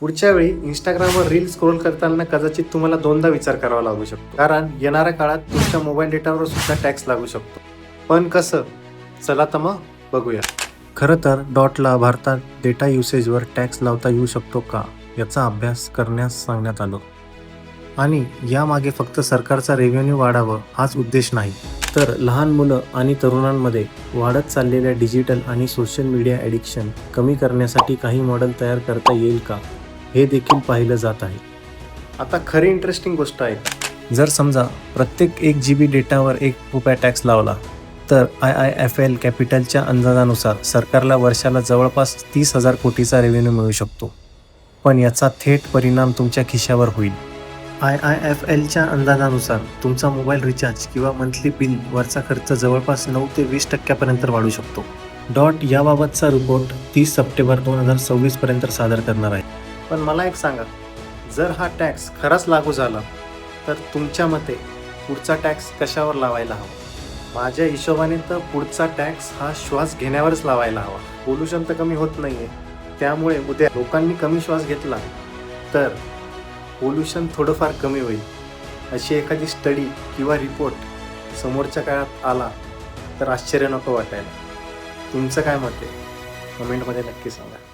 पुढच्या वेळी इंस्टाग्रामवर रील स्क्रोल करताना कदाचित तुम्हाला दोनदा विचार करावा लागू शकतो, कारण येणाऱ्या काळात तुमच्या मोबाईल डेटावर सुद्धा टॅक्स लागू शकतो. पण कसं? चला तर मग बघूया. खरं तर डॉटला भारतात डेटा युसेजवर टॅक्स लावता येऊ शकतो का याचा अभ्यास करण्यास सांगण्यात आलं. आणि यामागे फक्त सरकारचा रेव्हेन्यू वाढावं हाच उद्देश नाही, तर लहान मुलं आणि तरुणांमध्ये वाढत चाललेल्या डिजिटल आणि सोशल मीडिया ॲडिक्शन कमी करण्यासाठी काही मॉडेल तयार करता येईल का हे देखील पाहिलं जात आहे. आता खरी इंटरेस्टिंग गोष्ट आहे, जर समजा प्रत्येक 1 GB डेटावर ₹1 टॅक्स लावला तर IIFL कॅपिटलच्या अंदाजानुसार सरकारला वर्षाला जवळपास 30,000 कोटीचा रेव्हेन्यू मिळू शकतो. पण याचा थेट परिणाम तुमच्या खिशावर होईल. IIFLच्या अंदाजानुसार तुमचा मोबाईल रिचार्ज किंवा मंथली बिल वरचा खर्च जवळपास 9 ते 20% वाढू शकतो. डॉट याबाबतचा रिपोर्ट 30 सप्टेंबर 2026 पर्यंत सादर करणार आहे. पण मला एक सांगा, जर हा टॅक्स खराच लागू झाला तर तुमच्या मते पुढचा टॅक्स कशावर लावायला हवा? माझ्या हिशोबाने तर पुढचा टॅक्स हा श्वास घेण्यावरच लावायला हवा. पोल्युशन तर कमी होत नाही आहे, त्यामुळे उद्या लोकांनी कमी श्वास घेतला तर पोल्युशन थोडंफार कमी होईल. अशी एखादी स्टडी किंवा रिपोर्ट समोरच्या काळात आला तर आश्चर्य नको वाटायला. तुमचं काय मत आहे? कमेंटमध्ये नक्की सांगा.